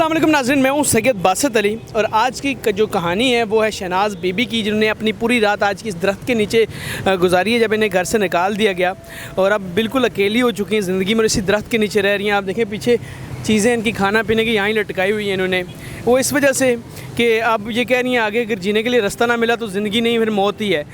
अस्सलाम वालेकुम नाज़रीन, मैं हूँ सैयद बासित अली और आज की जो कहानी है वो है शहनाज बीबी की, जिन्होंने अपनी पूरी रात आज की इस दरख्त के नीचे गुजारी है जब इन्हें घर से निकाल दिया गया और अब बिल्कुल अकेली हो चुकी हैं ज़िंदगी में और इसी दरख्त के नीचे रह रही हैं। आप देखें पीछे चीज़ें इनकी खाना पीने की यहाँ ही लटकाई हुई हैं इन्होंने, वो इस वजह से कि अब ये कह रही हैं आगे अगर जीने के लिए रास्ता ना मिला तो ज़िंदगी नहीं फिर मौत ही है।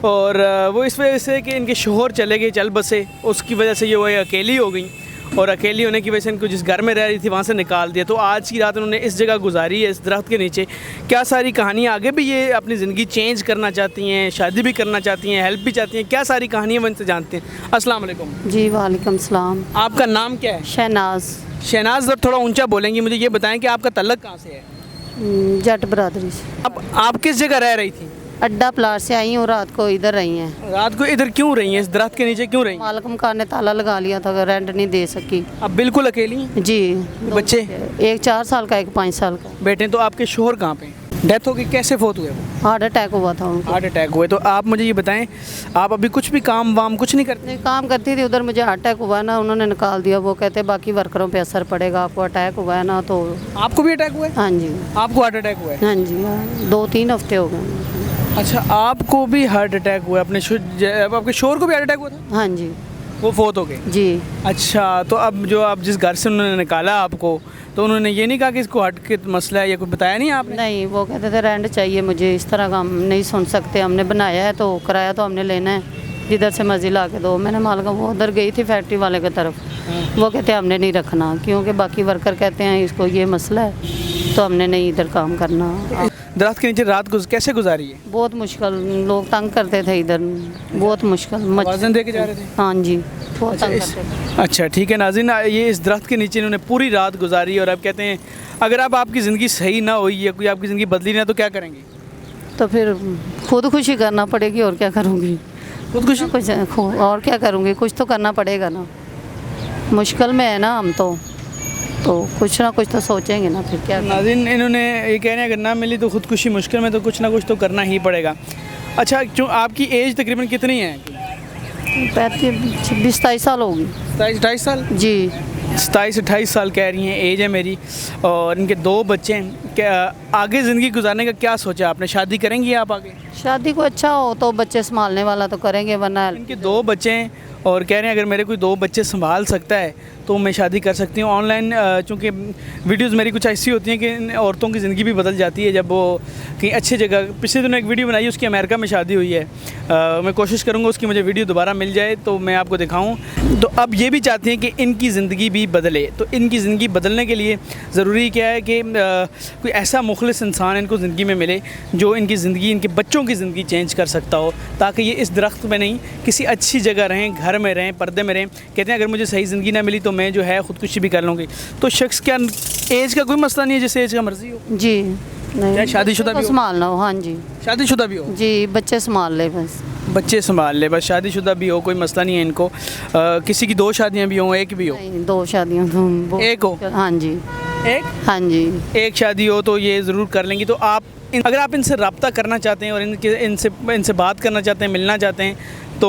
और वो इस वजह से कि इनके शोहर चले गए, चल बसे, उसकी वजह से ये वो अकेली हो गई और अकेली होने की वजह से इनको जिस घर में रह रही थी वहाँ से निकाल दिया। तो आज की रात उन्होंने इस जगह गुजारी है, इस दरख्त के नीचे। क्या सारी कहानी, आगे भी ये अपनी ज़िंदगी चेंज करना चाहती हैं, शादी भी करना चाहती हैं, हेल्प भी चाहती हैं, क्या सारी कहानियाँ वो इनसे जानते हैं। अस्सलाम वालेकुम। जी वालेकुम सलाम। आपका नाम क्या है? शहनाज। शहनाज, जब थोड़ा ऊंचा बोलेंगी। मुझे ये बताएं कि आपका तल्लक कहाँ से है? जट बरादरी से। अब आप किस जगह रह रही थी? अड्डा प्लाट से आई हूँ, रात को इधर रही हैं। रात को इधर क्यों रही हैं, इस दरख्त के नीचे क्यों रही हैं? मालिक मकान ने ताला लगा लिया था, रेंट नहीं दे सकी। अब बिल्कुल अकेली हैं? जी। बच्चे? एक 4 साल का, एक 5 साल का। बेटे? तो आपके शोहर कहाँ पे? डेथ हो गई? कैसे फोत हुए वो? हार्ट अटैक हुआ था उनको। हार्ट अटैक हुए। तो आप मुझे ये बताएं, आप अभी कुछ भी काम वाम कुछ नहीं करते? नहीं, काम करती थी, उधर मुझे हार्ट अटैक हुआ ना, उन्होंने निकाल दिया। वो कहते बाकी वर्करों पे असर पड़ेगा, आपको अटैक हुआ है ना। तो आपको भी अटैक हुआ है? हाँ जी। आपको हार्ट अटैक हुआ है? हाँ जी, 2-3 हफ्ते हो गए। अच्छा, आपको भी हार्ट अटैक हुआ है? आपके शोहर को भी हार्ट अटैक हुआ था? हाँ जी। वो फोत हो गए? जी। अच्छा, तो अब जो आप जिस घर से उन्होंने निकाला आपको, तो उन्होंने ये नहीं कहा कि इसको हार्ट का मसला है, या कुछ बताया नहीं आपने? नहीं, वो कहते थे रेंट चाहिए मुझे, इस तरह का हम नहीं सुन सकते, हमने बनाया है तो किराया तो हमने लेना है, जिधर से मर्जी ला के दो। मैंने मालिक वो उधर गई थी फैक्ट्री वाले की तरफ, वो कहते हैं हमने नहीं रखना, क्योंकि बाकी वर्कर कहते हैं इसको ये मसला है, तो हमने नहीं इधर काम करना। दरख्त के नीचे रात कैसे गुजारी है? बहुत मुश्किल, लोग तंग करते थे इधर, बहुत मुश्किल। आवाज़ें दे के जा रहे थे? हाँ जी, बहुत तंग करते थे। अच्छा ठीक है नाज़रीन, ये इस दरख्त के नीचे इन्होंने पूरी रात गुजारी और अब कहते हैं अगर अब आपकी ज़िंदगी सही ना हुई या कोई आपकी ज़िंदगी बदली ना तो क्या करेंगे? तो फिर खुदकुशी करना पड़ेगी, और क्या करूँगी? खुदकुशी? कुछ और क्या करूँगी, कुछ तो करना पड़ेगा ना। मुश्किल में है ना हम, तो कुछ ना कुछ तो सोचेंगे ना, फिर क्या। नाज़रीन इन्होंने ये कह रहे हैं अगर ना मिली तो खुदकुशी, मुश्किल में तो कुछ ना कुछ तो करना ही पड़ेगा। अच्छा, क्यों आपकी एज तकरीबन कितनी है? 26-27 साल होगी। 27-28 साल? जी। 27-28 साल कह रही हैं एज है मेरी, और इनके 2 बच्चे हैं। क्या आगे ज़िंदगी गुजारने का क्या सोचा आपने? शादी करेंगी आप आगे? शादी को अच्छा हो तो बच्चे संभालने वाला तो करेंगे, वरना। इनके 2 बच्चे हैं और कह रहे हैं अगर मेरे कोई 2 बच्चे संभाल सकता है तो मैं शादी कर सकती हूँ। ऑनलाइन चूँकि वीडियोस मेरी कुछ ऐसी होती हैं कि औरतों की ज़िंदगी भी बदल जाती है जब वो कहीं अच्छी जगह। पिछले दिनों एक वीडियो बनाई, उसकी अमेरिका में शादी हुई है। मैं कोशिश करूँगा उसकी मुझे वीडियो दोबारा मिल जाए तो मैं आपको दिखाऊँ। तो अब ये भी चाहती हैं कि इनकी ज़िंदगी भी बदले, तो इनकी ज़िंदगी बदलने के लिए ज़रूरी क्या है कि कोई ऐसा मुखलिस इंसान इनको ज़िंदगी में मिले जो इनकी ज़िंदगी, इनके बच्चों की ज़िंदगी चेंज कर सकता हो, ताकि ये इस दरख्त में नहीं किसी अच्छी जगह रहें, घर में रहें, पर्दे में रहें। कहते हैं अगर मुझे सही ज़िंदगी ना मिली तो मैं जो है ख़ुदकुशी भी कर लूँगी। तो शख्स क्या एज का कोई मसला नहीं है, जिस एज का मर्ज़ी हो? जी। नहीं, शादीशुदा भी हो? संभालना हो। हाँ जी। शादीशुदा भी हो? जी, बच्चे संभाल ले बस। बच्चे संभाल ले बस, शादीशुदा भी हो, कोई मसला नहीं है इनको। किसी की 2 शादियाँ भी हों, एक भी हो? नहीं, 2 शादियाँ तो एक हो? हाँ जी। एक? हाँ जी। एक शादी हो तो ये ज़रूर कर लेंगी। तो आप अगर आप इनसे रब्ता करना चाहते हैं और इनसे बात करना चाहते हैं, मिलना चाहते हैं, तो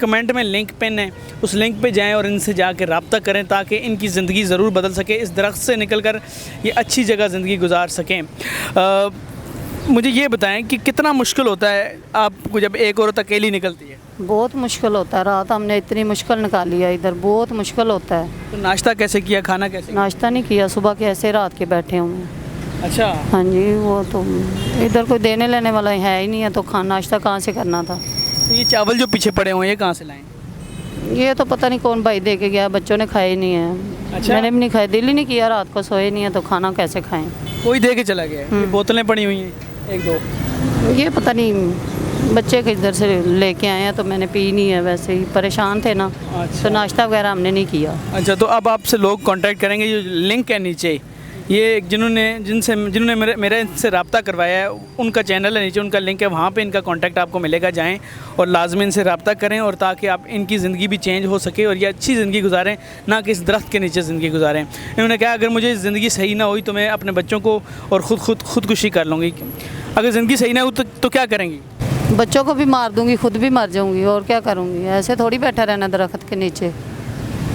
कमेंट में लिंक पिन है, उस लिंक पे जाएं और इनसे जाके रब्ता करें ताकि इनकी ज़िंदगी ज़रूर बदल सके, इस दरख्त से निकलकर ये अच्छी जगह ज़िंदगी गुजार सकें। मुझे ये बताएं कि कितना मुश्किल होता है आपको जब एक औरत अकेली निकलती है? बहुत मुश्किल होता है, रात हमने इतनी मुश्किल निकाली है इधर, बहुत मुश्किल होता है। तो नाश्ता कैसे किया, खाना कैसे? नाश्ता नहीं किया, सुबह के ऐसे रात के बैठे हुए हैं। अच्छा। हाँ जी, वो तो इधर कोई देने लेने वाला है ही नहीं है, तो खाना नाश्ता कहाँ से करना था। तो ये चावल जो पीछे पड़े हुए हैं ये कहाँ से लाएं? ये तो पता नहीं कौन भाई दे के गया, बच्चों ने खाए नहीं है। अच्छा। मैंने भी नहीं खाए, दिल ही नहीं किया, रात को सोए नहीं है तो खाना कैसे खाएं। कोई दे के चला गया है? ये बोतलें पड़ी हुई हैं 1-2? ये पता नहीं बच्चे किधर से लेके आए हैं, तो मैंने पी नहीं है, वैसे ही परेशान थे ना। अच्छा। तो नाश्ता वगैरह हमने नहीं किया। अच्छा, तो अब आपसे लोग कांटेक्ट करेंगे, जो लिंक है नीचे, ये जिन्होंने मेरा इनसे रब्ता करवाया है उनका चैनल है नीचे, उनका लिंक है, वहाँ पे इनका कांटेक्ट आपको मिलेगा। जाएं और लाजमी इनसे रब्ता करें, और ताकि आप इनकी ज़िंदगी भी चेंज हो सके और ये अच्छी ज़िंदगी गुजारें, ना कि इस दरख्त के नीचे ज़िंदगी गुजारें। इन्होंने कहा अगर मुझे ज़िंदगी सही ना हुई तो मैं अपने बच्चों को और खुदकुशी कर लूँगी। अगर ज़िंदगी सही ना हो तो क्या करेंगी? बच्चों को भी मार दूंगी, खुद भी मर जाऊंगी, और क्या करूंगी। ऐसे थोड़ी बैठा रहना दरख्त के नीचे।